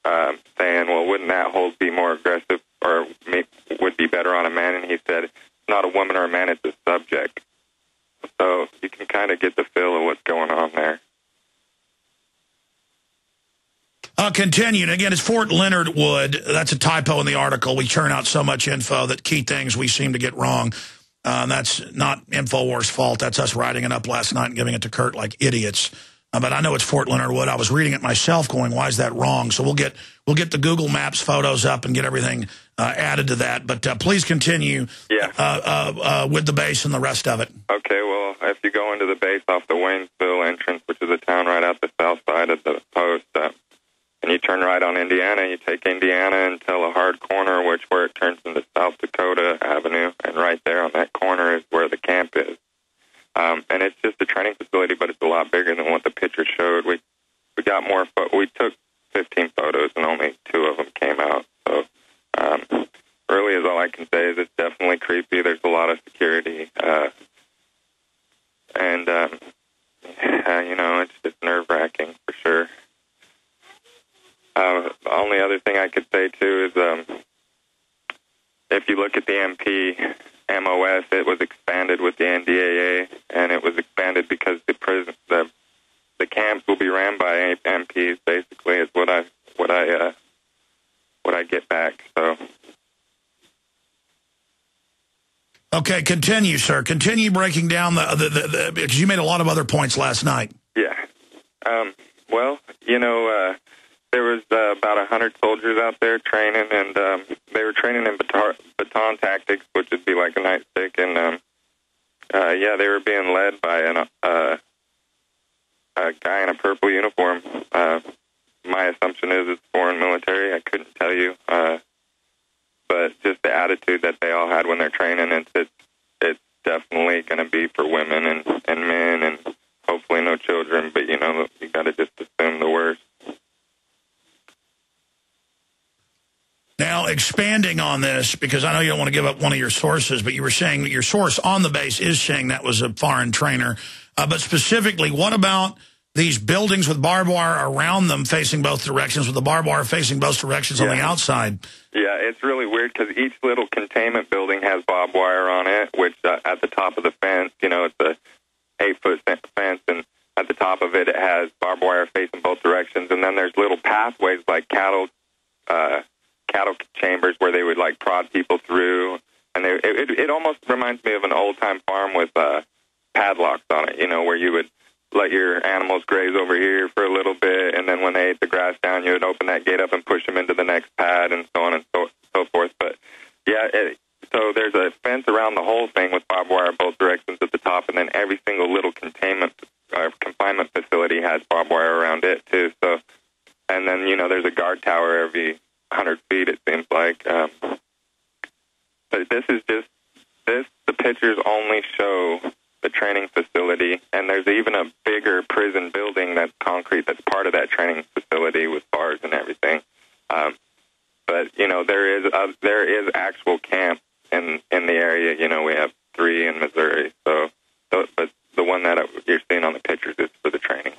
saying, well, wouldn't that hold be more aggressive or would be better on a man? And he said, it's not a woman or a man, it's a subject. So you can kind of get the feel of what's going on there. Continued. Again, it's Fort Leonard Wood. That's a typo in the article. We churn out so much info that key things we seem to get wrong. That's not InfoWars' fault. That's us writing it up last night and giving it to Kurt like idiots. But I know it's Fort Leonard Wood. I was reading it myself going, why is that wrong? So we'll get the Google Maps photos up and get everything added to that. But please continue with the base and the rest of it. Okay, well, if you go into the base off the Waynesville entrance, which is a town right out the south side of the post, and you turn right on Indiana, you take Indiana until a hard corner, where it turns into South Dakota Avenue, and right there on that corner is where the camp is. And it's just a training facility, but it's a lot bigger than what the picture showed. We got more. We took 15 photos, and only 2 of them came out. So really, is all I can say is it's definitely creepy. There's a lot of security, and it's just nerve-wracking for sure. The only other thing I could say, too, is if you look at the MP MOS, it was expanded with the NDAA, and it was expanded because the camps will be ran by MPs, basically, is what I get back. So. Okay, continue, sir. Continue breaking down because you made a lot of other points last night. Yeah. Well, there was about 100 soldiers out there training, and they were training in baton tactics, which would be like a nightstick, and they were being led by a guy in a purple uniform. My assumption is it's foreign military. I couldn't tell you, but just the attitude that they all had when they're training, it's definitely going to be for women and men, and hopefully no children. But you got to just assume the worst. Now, expanding on this, because I know you don't want to give up one of your sources, but you were saying that your source on the base is saying that was a foreign trainer. But specifically, what about these buildings with barbed wire around them facing both directions, with the barbed wire facing both directions on the outside? Yeah, it's really weird because each little containment building has barbed wire on it, which at the top of the fence, it's a 8-foot fence, and at the top of it, it has barbed wire facing both directions. And then there's little pathways like cattle chambers where they would like prod people through, and it almost reminds me of an old time farm with padlocks on it, where you would let your animals graze over here for a little bit, and then when they ate the grass down, you would open that gate up and push them into the next pad, and so on and so forth. But yeah, so there's a fence around the whole thing with barbed wire both directions at the top, and then every single little confinement facility has barbed wire around it too. So, and then there's a guard tower every 100 feet, it seems like. But this is just the pictures only show the training facility, and there's even a bigger prison building that's concrete that's part of that training facility with bars and everything. But there is actual camp in the area. We have 3 in Missouri. So, but the one that you're seeing on the pictures is for the training.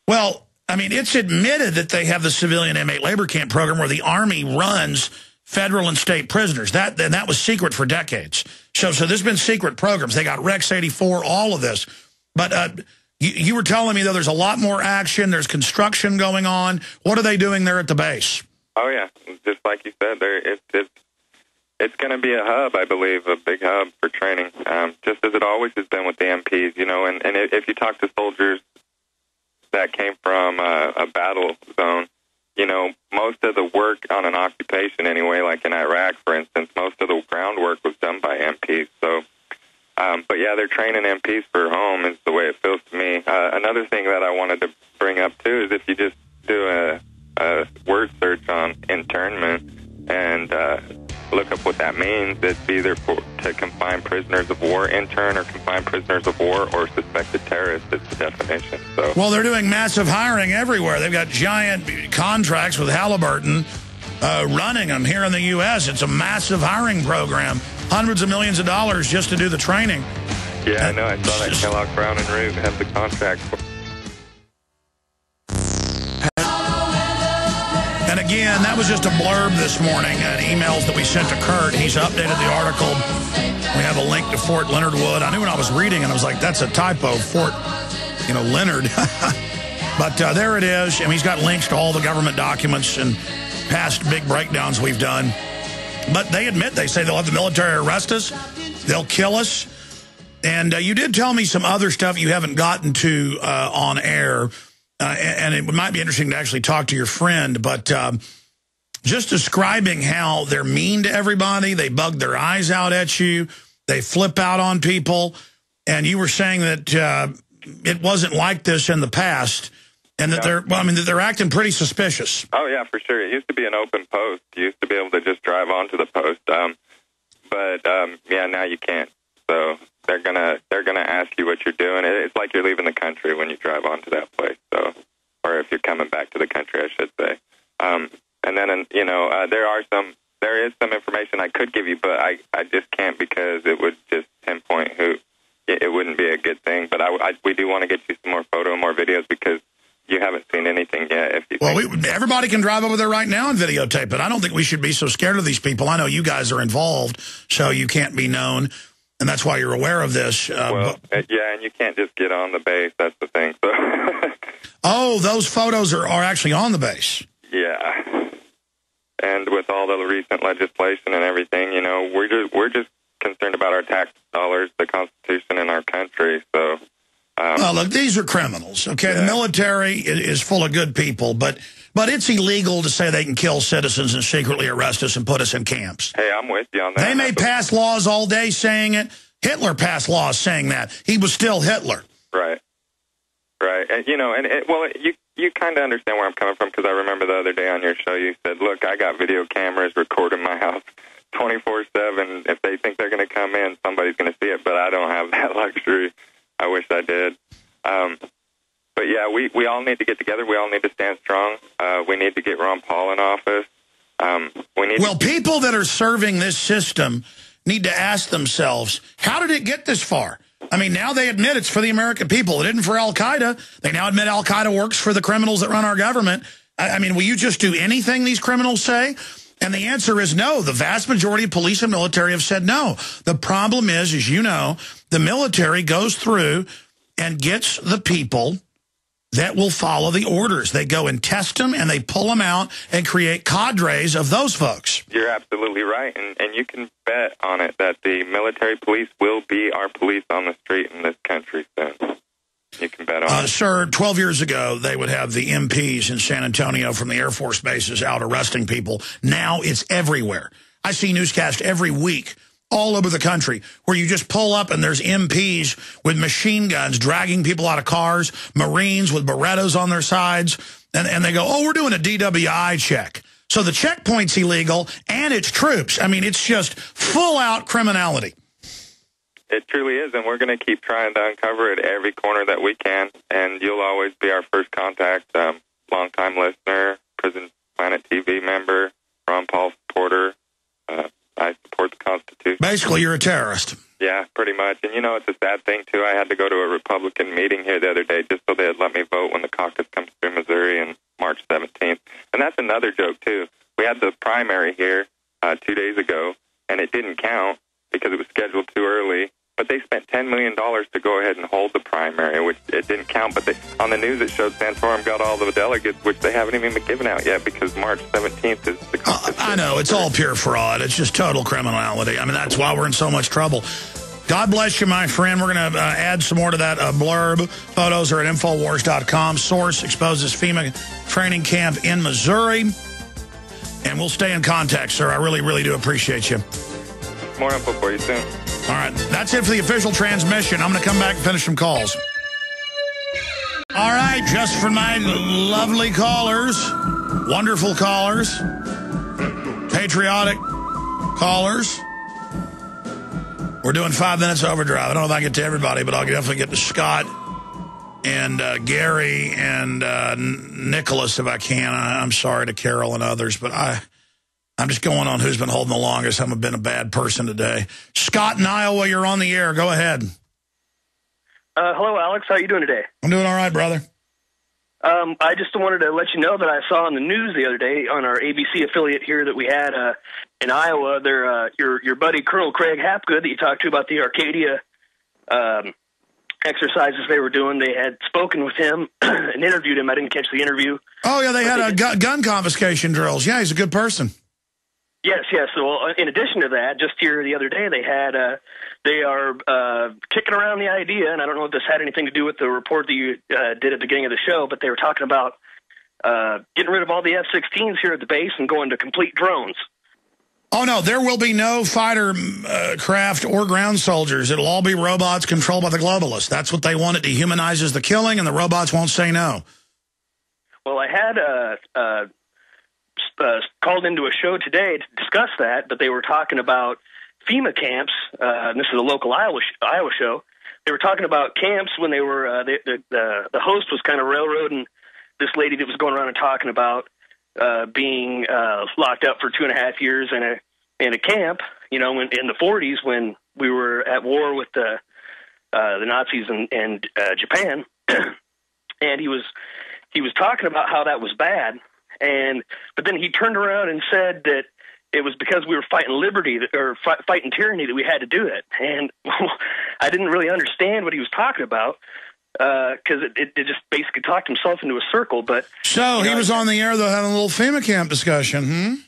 Well, I mean, it's admitted that they have the civilian inmate labor camp program where the Army runs federal and state prisoners. That was secret for decades. So there's been secret programs. They got Rex 84, all of this. But you were telling me, though, there's a lot more action. There's construction going on. What are they doing there at the base? Oh, yeah. Just like you said, it's going to be a hub, I believe, a big hub for training, just as it always has been with the MPs, and if you talk to soldiers that came from a battle zone, most of the work on an occupation anyway, like in Iraq, for instance, most of the groundwork was done by MPs. So, but yeah, they're training MPs for home is the way it feels to me. Another thing that I wanted to bring up, too, is if you just do a word search on internment and look up what that means, it's either to confine prisoners of war, intern or confine prisoners of war, or suspected terrorists is the definition. So, well, they're doing massive hiring everywhere. They've got giant contracts with Halliburton running them here in the U.S. It's a massive hiring program. Hundreds of millions of dollars just to do the training. Yeah, I know. I saw that Kellogg Brown and Root have the contract for. And again, that was just a blurb this morning and emails that we sent to Kurt. He's updated the article. We have a link to Fort Leonard Wood. I knew when I was reading and I was like, that's a typo, Fort, Leonard. But there it is. And he's got links to all the government documents and past big breakdowns we've done. But they admit, they say they'll have the military arrest us. They'll kill us. And you did tell me some other stuff you haven't gotten to on air. And it might be interesting to actually talk to your friend. But just describing how they're mean to everybody. They bug their eyes out at you. They flip out on people. And you were saying that it wasn't like this in the past. And that they're acting pretty suspicious. Oh, yeah, for sure. It used to be an open post. You used to be able to just drive onto the post. Yeah, now you can't. So they're gonna ask you what you're doing. It's like you're leaving the country when you drive onto that place. So, or if you're coming back to the country, I should say. And then there is some information I could give you, but I just can't because it would just pinpoint who. It wouldn't be a good thing. But we do want to get you some more photo and more videos because you haven't seen anything yet. Everybody can drive over there right now and videotape it. I don't think we should be so scared of these people. I know you guys are involved, so you can't be known, and that's why you're aware of this. Yeah, and you can't just get on the base. That's the thing. So. Oh, those photos are actually on the base. Yeah, and with all the recent legislation and everything, we're just concerned about our tax dollars, the Constitution, and our country. So. Look, these are criminals, okay? Yeah. The military is full of good people, but it's illegal to say they can kill citizens and secretly arrest us and put us in camps. Hey, I'm with you on that. They may pass laws all day saying it. Hitler passed laws saying that. He was still Hitler. Right. And, you kind of understand where I'm coming from because I remember the other day on your show you said, look, I got video cameras recording my house 24/7. If they think they're going to come in, somebody's going to see it, but I don't have that luxury. I wish I did. But yeah, we all need to get together. We all need to stand strong. We need to get Ron Paul in office. People that are serving this system need to ask themselves, how did it get this far? I mean, now they admit it's for the American people. It didn't for Al-Qaeda. They now admit Al-Qaeda works for the criminals that run our government. I mean, will you just do anything these criminals say? And the answer is no. The vast majority of police and military have said no. The problem is, as you know, the military goes through and gets the people that will follow the orders. They go and test them, and they pull them out and create cadres of those folks. You're absolutely right, and you can bet on it that the military police will be our police on the street in this country soon. You can bet on it. Sir, 12 years ago, they would have the MPs in San Antonio from the Air Force bases out arresting people. Now it's everywhere. I see newscasts every week all over the country where you just pull up and there's MPs with machine guns dragging people out of cars, Marines with Berettas on their sides, and they go, oh, we're doing a DWI check. So the checkpoint's illegal, and it's troops. I mean, it's just full-out criminality. It truly is, and we're going to keep trying to uncover it every corner that we can, and you'll always be our first contact, long-time listener, Prisonplanet TV member, Ron Paul supporter. I support the Constitution. Basically, you're a terrorist. Yeah, pretty much. And, it's a sad thing, too. I had to go to a Republican meeting here the other day just so they'd let me vote when the caucus comes through Missouri on March 17th. And that's another joke, too. We had the primary here 2 days ago, and it didn't count because it was scheduled too early. But they spent $10 million to go ahead and hold the primary, which it didn't count. But on the news, it showed Santorum got all the delegates, which they haven't even been given out yet because March 17th is the... I know. It's all pure fraud. It's just total criminality. I mean, that's why we're in so much trouble. God bless you, my friend. We're going to add some more to that blurb. Photos are at Infowars.com. Source exposes FEMA training camp in Missouri. And we'll stay in contact, sir. I really, really do appreciate you. More info for you soon. All right, that's it for the official transmission. I'm going to come back and finish some calls. All right, just for my lovely callers, wonderful callers, patriotic callers, we're doing 5 minutes overdrive. I don't know if I get to everybody, but I'll definitely get to Scott and Gary and Nicholas if I can. I'm sorry to Carol and others, but I'm just going on who's been holding the longest. I've been a bad person today. Scott in Iowa, you're on the air. Go ahead. Hello, Alex. How are you doing today? I'm doing all right, brother. I just wanted to let you know that I saw on the news the other day on our ABC affiliate here that we had in Iowa, your buddy Colonel Craig Hapgood that you talked to about the Arcadia exercises they were doing. They had spoken with him and interviewed him. I didn't catch the interview. Oh, yeah, they had gun confiscation drills. Yeah, he's a good person. Yes, yes. So in addition to that, just here the other day, they are kicking around the idea, and I don't know if this had anything to do with the report that you did at the beginning of the show, but they were talking about getting rid of all the F-16s here at the base and going to complete drones. Oh, no, there will be no fighter craft or ground soldiers. It'll all be robots controlled by the globalists. That's what they want. It dehumanizes the killing, and the robots won't say no. Well, I had called into a show today to discuss that, but they were talking about FEMA camps. And this is a local Iowa show. They were talking about camps when they were the host was kind of railroading this lady that was going around and talking about being locked up for 2.5 years in a camp. You know, in the 40s when we were at war with the Nazis and Japan, and he was talking about how that was bad. But then he turned around and said that it was because we were fighting liberty or fighting tyranny that we had to do it. And I didn't really understand what he was talking about because it just basically talked himself into a circle. But so he was on the air though, having a little FEMA camp discussion.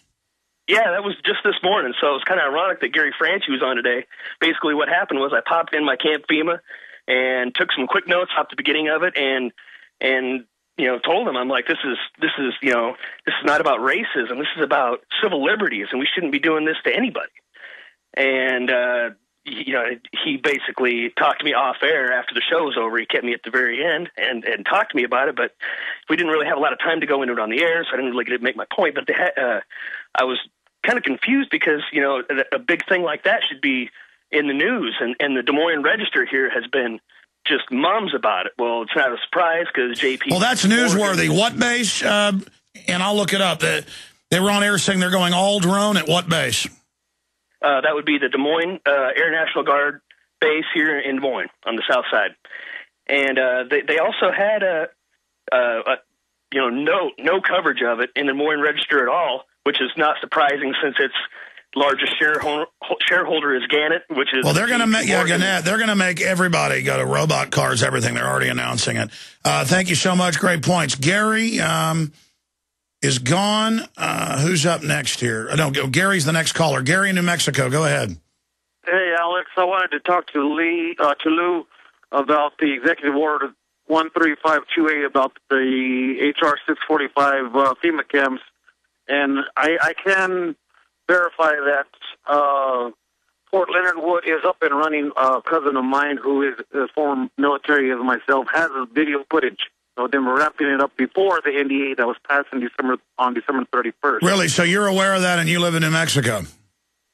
Yeah, that was just this morning. So it was kind of ironic that Gary Franchi was on today. Basically, what happened was I popped in my Camp FEMA and took some quick notes off the beginning of it, and you know, told him, I'm like, this is not about racism. This is about civil liberties, and we shouldn't be doing this to anybody. And, you know, he basically talked to me off air after the show was over. He kept me at the very end and talked to me about it, but we didn't really have a lot of time to go into it on the air, so I didn't really get to make my point. But I was kind of confused because, you know, a big thing like that should be in the news, and the Des Moines Register here has been just mums about it. Well, it's not a surprise because JP... Well, that's newsworthy. What base? And I'll look it up. They were on air saying they're going all drone at what base? That would be the Des Moines Air National Guard base here in Des Moines on the south side. And they also had no coverage of it in the Des Moines Register at all, which is not surprising since its largest shareholder is Gannett, which is... Well, they're going to make, Gannett, they're going to make everybody go to robot cars, everything. They're already announcing it. Thank you so much. Great points. Gary is gone. Who's up next here? No, Gary's the next caller. Gary in New Mexico. Go ahead. Hey, Alex. I wanted to talk to Lew about the executive order 13528 about the HR 645 FEMA camps. And I can verify that Fort Leonard Wood is up and running. A cousin of mine who is a former military as myself has a video footage. So they were wrapping it up before the NDA that was passed on December 31st. Really? So you're aware of that and you live in New Mexico?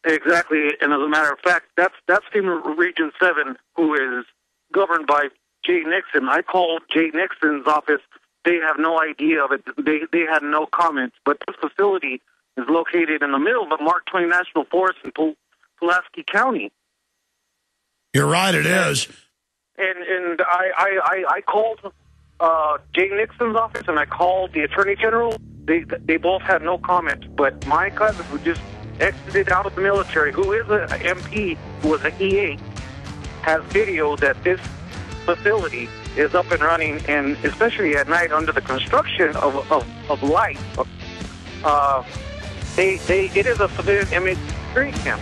Exactly. And as a matter of fact, that's FEMA Region 7, who is governed by Jay Nixon. I called Jay Nixon's office. They have no idea of it. They had no comments. But this facility is located in the middle of the Mark Twain National Forest in Pulaski County. You're right, it is. And I called Jay Nixon's office and I called the Attorney General. They both had no comment. But my cousin, who just exited out of the military, who is an MP, who was an EA, has video that this facility is up and running, and especially at night under the construction of lights. It is a civilian image training camp.